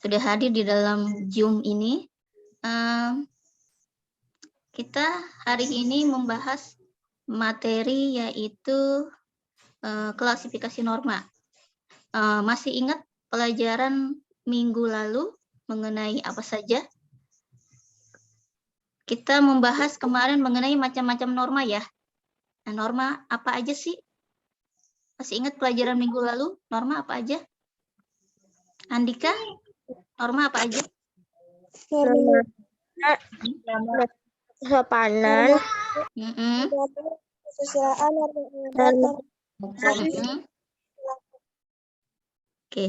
sudah hadir di dalam Zoom ini. Kita hari ini membahas materi yaitu klasifikasi norma. Masih ingat pelajaran minggu lalu mengenai apa saja? Kita membahas kemarin mengenai macam-macam norma ya. Nah, norma apa aja sih? Masih ingat pelajaran minggu lalu? Norma apa aja? Andika, norma apa aja? Norma kesopanan, kesusilaan, Oke.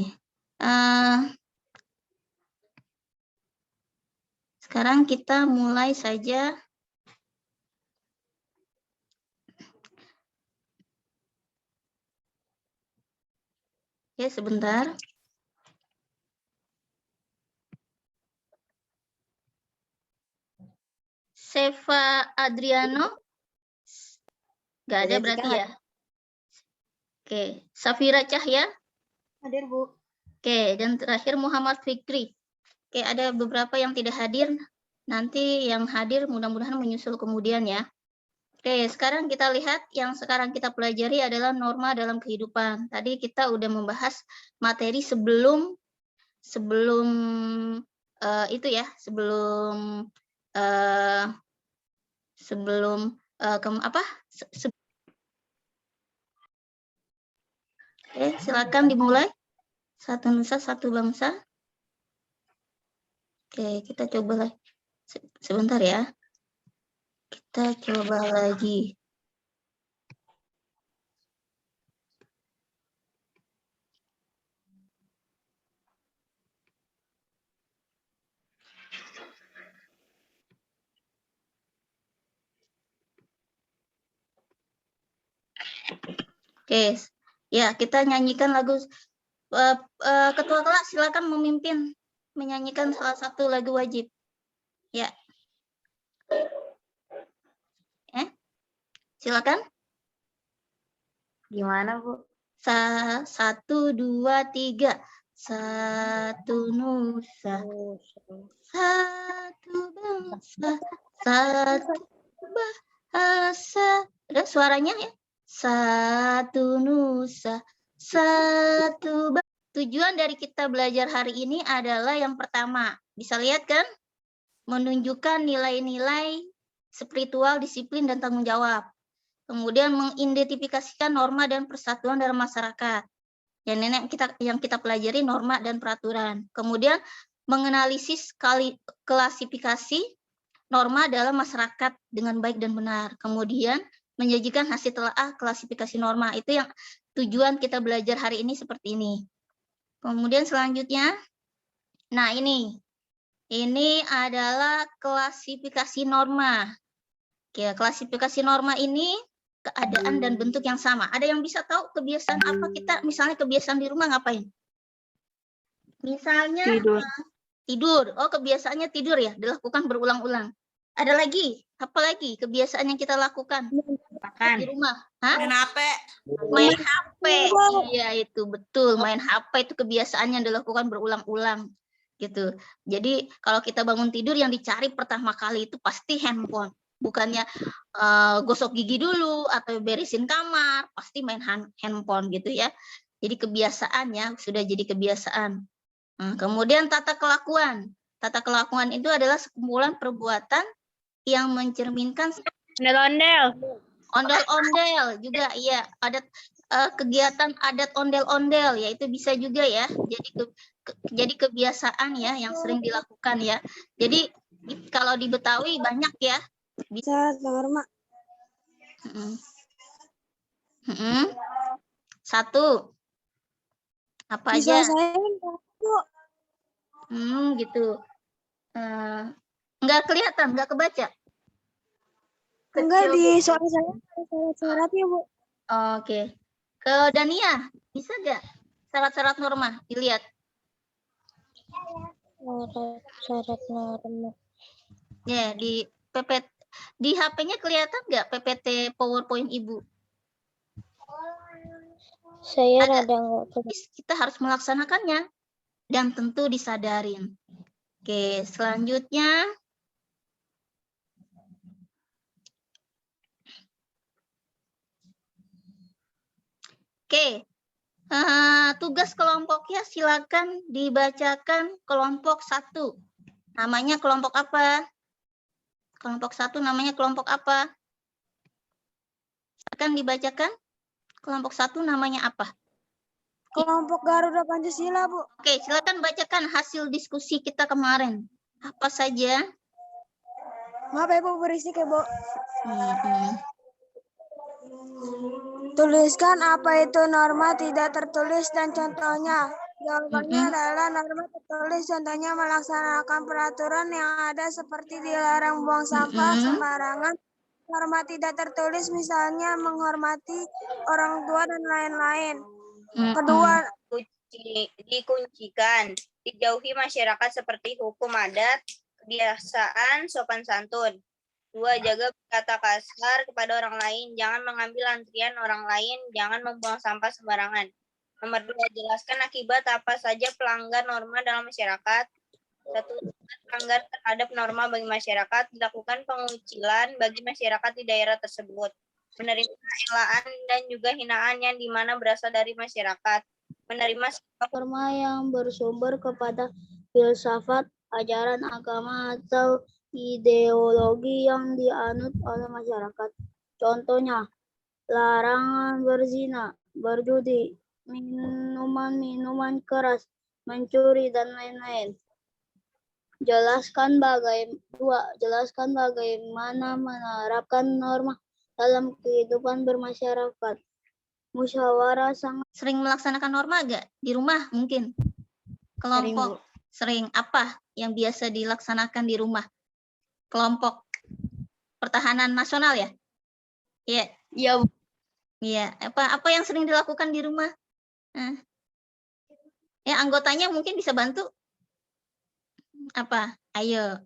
Sekarang kita mulai saja. Oke, sebentar. Seva Adriano? Nggak ada berarti ya? Oke, Safira Cahya? Hadir, Bu. Oke, dan terakhir Muhammad Fikri. Oke, ada beberapa yang tidak hadir. Nanti yang hadir mudah-mudahan menyusul kemudian ya. Oke, sekarang kita lihat yang sekarang kita pelajari adalah norma dalam kehidupan. Tadi kita udah membahas materi sebelum itu ya, sebelum Oke, silakan dimulai. Satu nusa, satu bangsa. Oke, kita coba lagi. Sebentar ya. Kita coba lagi. Oke, ya kita nyanyikan lagu. Ketua kelas silakan memimpin menyanyikan salah satu lagu wajib. Ya. Silakan. Gimana, Bu? 1, 2, 3. Satu nusa, satu bangsa, satu bahasa. Ada suaranya ya? Satu nusa, satu bangsa. Tujuan dari kita belajar hari ini adalah yang pertama, bisa lihat kan? Menunjukkan nilai-nilai spiritual, disiplin, dan tanggung jawab. Kemudian mengidentifikasikan norma dan persatuan dalam masyarakat. Yang kita pelajari norma dan peraturan. Kemudian menganalisis klasifikasi norma dalam masyarakat dengan baik dan benar. Kemudian menyajikan hasil telaah klasifikasi norma. Itu yang tujuan kita belajar hari ini seperti ini. Kemudian selanjutnya, nah ini adalah klasifikasi norma. Oke, klasifikasi norma ini keadaan dan bentuk yang sama. Ada yang bisa tahu kebiasaan apa kita? Misalnya kebiasaan di rumah ngapain? Misalnya tidur. Oh, kebiasaannya tidur ya, dilakukan berulang-ulang. Ada lagi? Apa lagi kebiasaan yang kita lakukan di rumah? Hah? Main HP. Main HP. Iya, itu betul. Main HP itu kebiasaan yang dilakukan berulang-ulang. Gitu. Jadi kalau kita bangun tidur yang dicari pertama kali itu pasti handphone. Bukannya gosok gigi dulu atau beresin kamar, pasti main handphone gitu ya. Jadi kebiasaan ya, sudah jadi kebiasaan. Kemudian tata kelakuan. Tata kelakuan itu adalah sekumpulan perbuatan yang mencerminkan Ondel-ondel. ondel-ondel juga, iya. Ada kegiatan adat ondel-ondel, ya itu bisa juga ya. Jadi kebiasaan ya yang sering dilakukan ya. Jadi kalau di Betawi banyak ya. Bisa norma. Satu. Apa bisa aja? Saya Gitu. Enggak kelihatan, enggak kebaca. Enggak, di soal saya ada syaratnya, Bu. Oke. Ke Dania, bisa nggak syarat-syarat norma dilihat? Syarat norma. Ya, di PPT, di HP-nya kelihatan nggak PPT PowerPoint Ibu? Saya ada nggak. Kita harus melaksanakannya. dan tentu disadarin. Oke, selanjutnya. Oke, tugas kelompoknya silakan dibacakan kelompok 1. Namanya kelompok apa? Kelompok 1 namanya kelompok apa? Silakan dibacakan. Kelompok 1 namanya apa? Kelompok Garuda Pancasila, Bu. Oke, silakan bacakan hasil diskusi kita kemarin. Apa saja? Maaf ya, Bu, berisik ya, Bu. Hmm. Tuliskan apa itu norma tidak tertulis dan contohnya. Jawabannya adalah norma tertulis contohnya melaksanakan peraturan yang ada seperti dilarang buang sampah sembarangan. Norma tidak tertulis misalnya menghormati orang tua dan lain-lain. Kedua, dikuncikan, dijauhi masyarakat seperti hukum adat, kebiasaan, sopan santun. 2. Jaga berkata kasar kepada orang lain, jangan mengambil antrian orang lain, jangan membuang sampah sembarangan. Nomor 2. Jelaskan akibat apa saja pelanggar norma dalam masyarakat. 1. Pelanggar terhadap norma bagi masyarakat, dilakukan pengucilan bagi masyarakat di daerah tersebut. Menerima elaan dan juga hinaan yang dimana berasal dari masyarakat. Menerima norma yang bersumber kepada filsafat, ajaran agama, atau ideologi yang dianut oleh masyarakat. Contohnya, larangan berzina, berjudi, minuman keras, mencuri, dan lain-lain. Jelaskan bagaimana menerapkan norma dalam kehidupan bermasyarakat. Musyawarah sangat sering melaksanakan norma gak? Di rumah mungkin? Kelompok sering apa yang biasa dilaksanakan di rumah? Kelompok pertahanan nasional ya? Iya. Iya. Iya. Apa yang sering dilakukan di rumah? Ya, anggotanya mungkin bisa bantu. Apa? Ayo.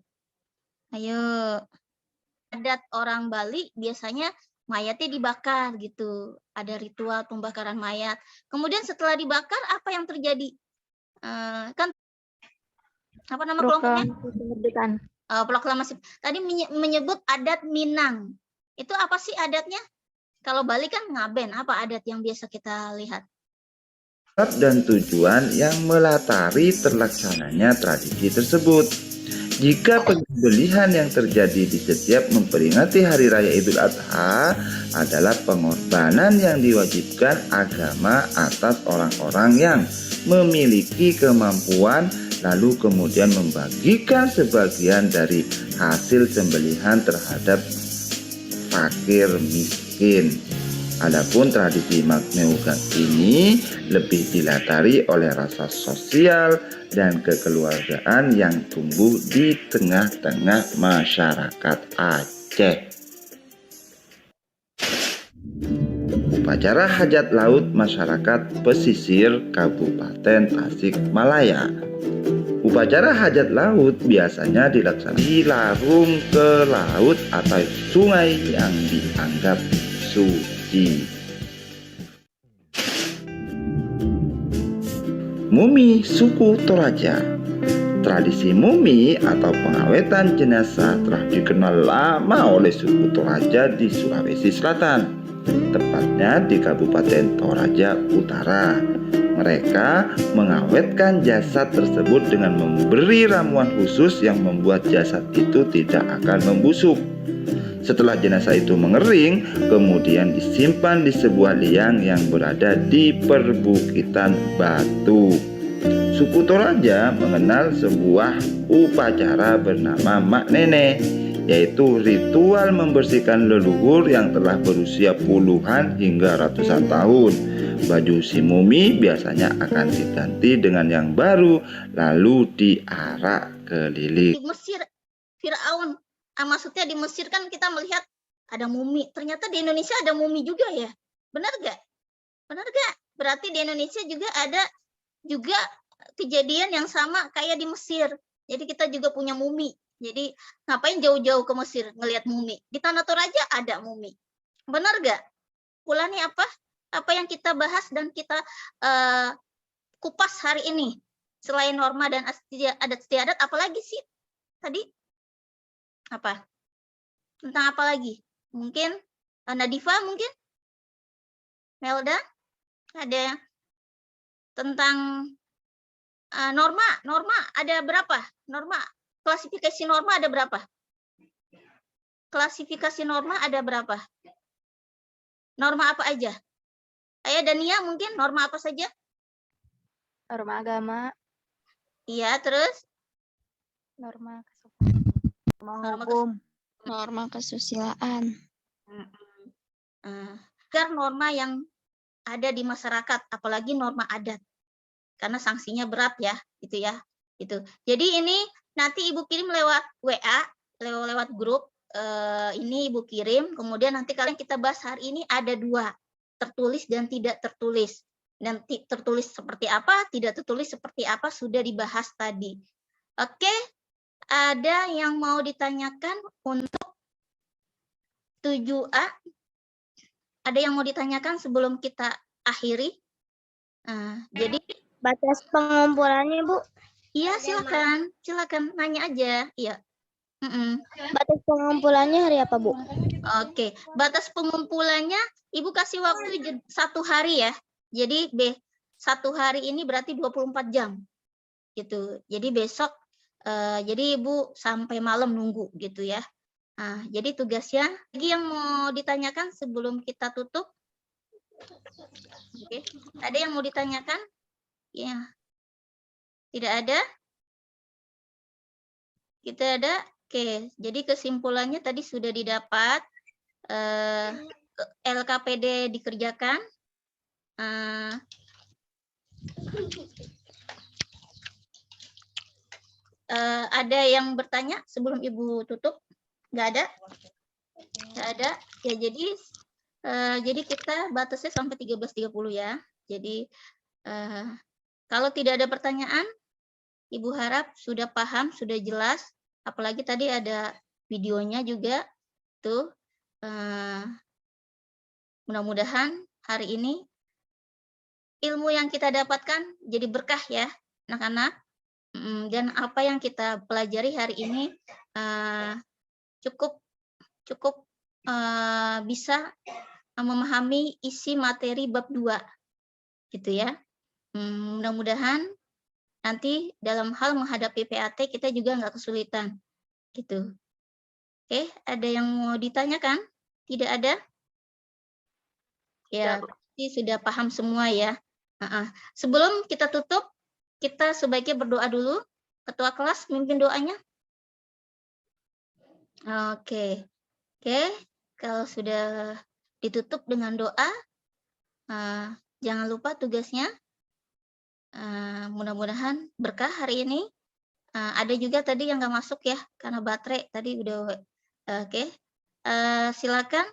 Adat orang Bali biasanya mayatnya dibakar gitu. Ada ritual pembakaran mayat. Kemudian setelah dibakar apa yang terjadi? Kan apa nama kelompoknya? Proklamasi. Tadi menyebut adat Minang. Itu apa sih adatnya? Kalau Bali kan ngaben. Apa adat yang biasa kita lihat? Dan tujuan yang melatari terlaksananya tradisi tersebut. Jika penyembelihan yang terjadi di setiap memperingati Hari Raya Idul Adha adalah pengorbanan yang diwajibkan agama atas orang-orang yang memiliki kemampuan, lalu kemudian membagikan sebagian dari hasil sembelihan terhadap fakir miskin. Adapun tradisi Magmeugang ini lebih dilatari oleh rasa sosial dan kekeluargaan yang tumbuh di tengah-tengah masyarakat Aceh. Upacara hajat laut masyarakat pesisir Kabupaten Tasikmalaya. Upacara hajat laut biasanya dilaksanakan di larung ke laut atau sungai yang dianggap suci. Mumi suku Toraja. Tradisi mumi atau pengawetan jenazah telah dikenal lama oleh suku Toraja di Sulawesi Selatan, tepatnya di Kabupaten Toraja Utara. Mereka mengawetkan jasad tersebut dengan memberi ramuan khusus yang membuat jasad itu tidak akan membusuk. Setelah jenazah itu mengering, kemudian disimpan di sebuah liang yang berada di perbukitan batu. Suku Toraja mengenal sebuah upacara bernama Mak Nene, yaitu ritual membersihkan leluhur yang telah berusia puluhan hingga ratusan tahun. Baju si mumi biasanya akan diganti dengan yang baru, lalu diarak keliling. Di Mesir, Firaun. Maksudnya di Mesir kan kita melihat ada mumi. Ternyata di Indonesia ada mumi juga ya. Benar gak? Benar gak? Berarti di Indonesia juga ada juga kejadian yang sama kayak di Mesir. Jadi kita juga punya mumi. Jadi ngapain jauh-jauh ke Mesir ngelihat mumi? Di Tanah Toraja ada mumi. Benar gak? Ulangi apa yang kita bahas dan kita kupas hari ini. Selain norma dan adat istiadat, apalagi sih tadi? Apa? Tentang apa lagi? Mungkin Nadifa mungkin? Melda? Ada tentang norma ada berapa? Klasifikasi norma ada berapa? Klasifikasi norma ada berapa? Norma apa aja? Ayah Dania mungkin norma apa saja? Norma agama, Iya, terus? norma Norma hukum, norma kesusilaan. Agar norma yang ada di masyarakat, apalagi norma adat. Karena sanksinya berat ya, gitu ya. Gitu. Jadi ini nanti Ibu kirim lewat WA, lewat grup. Ini Ibu kirim, kemudian nanti kalian kita bahas hari ini ada 2, tertulis dan tidak tertulis. Dan tertulis seperti apa, tidak tertulis seperti apa sudah dibahas tadi. Oke, ada yang mau ditanyakan untuk 7A? Ada yang mau ditanyakan sebelum kita akhiri? Jadi Batas pengumpulannya, Bu. iya silakan nanya aja. Iya. Batas pengumpulannya hari apa, Bu? Oke, batas pengumpulannya Ibu kasih waktu 1 hari ya. Jadi 1 hari ini berarti 24 jam. Gitu. Jadi besok jadi Ibu sampai malam nunggu gitu ya. Jadi tugasnya lagi yang mau ditanyakan sebelum kita tutup? Oke. Ada yang mau ditanyakan? Ya. Tidak ada? Kita ada? Oke, jadi kesimpulannya tadi sudah didapat. LKPD dikerjakan. Ada yang bertanya sebelum Ibu tutup? Nggak ada? Nggak ada. Ya, jadi kita batasnya sampai 13.30 ya. Jadi kalau tidak ada pertanyaan, Ibu harap sudah paham, sudah jelas. Apalagi tadi ada videonya juga. Tuh. Mudah-mudahan hari ini ilmu yang kita dapatkan jadi berkah ya, anak-anak. Dan apa yang kita pelajari hari ini cukup bisa memahami isi materi bab 2 gitu ya. Mudah-mudahan nanti dalam hal menghadapi PAT kita juga nggak kesulitan gitu. Oke, ada yang mau ditanyakan? Tidak ada? Ya, pasti sudah paham semua ya. Sebelum kita tutup, kita sebaiknya berdoa dulu. Ketua kelas mimpin doanya. Oke. Kalau sudah ditutup dengan doa, jangan lupa tugasnya. Mudah-mudahan berkah hari ini. Ada juga tadi yang nggak masuk ya, karena baterai tadi udah. Oke. Silakan.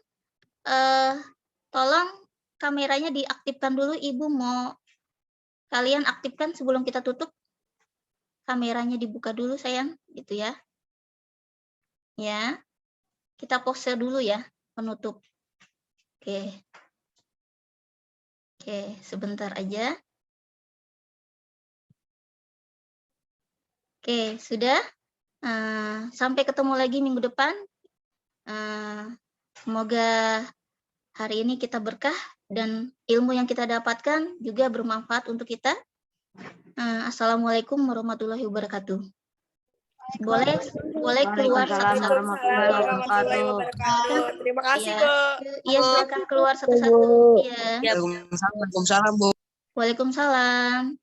Tolong kameranya diaktifkan dulu. Ibu mau kalian aktifkan sebelum kita tutup. Kameranya dibuka dulu sayang, gitu ya. Ya. Kita pause dulu ya, penutup. Oke, sebentar aja. Oke, sudah. Sampai ketemu lagi minggu depan. Semoga hari ini kita berkah dan ilmu yang kita dapatkan juga bermanfaat untuk kita. Assalamualaikum warahmatullahi wabarakatuh. Boleh keluar satu-satu. Terima kasih, Ya. Bu. Iya, silakan keluar satu-satu. Iya. Waalaikumsalam, Bu. Waalaikumsalam.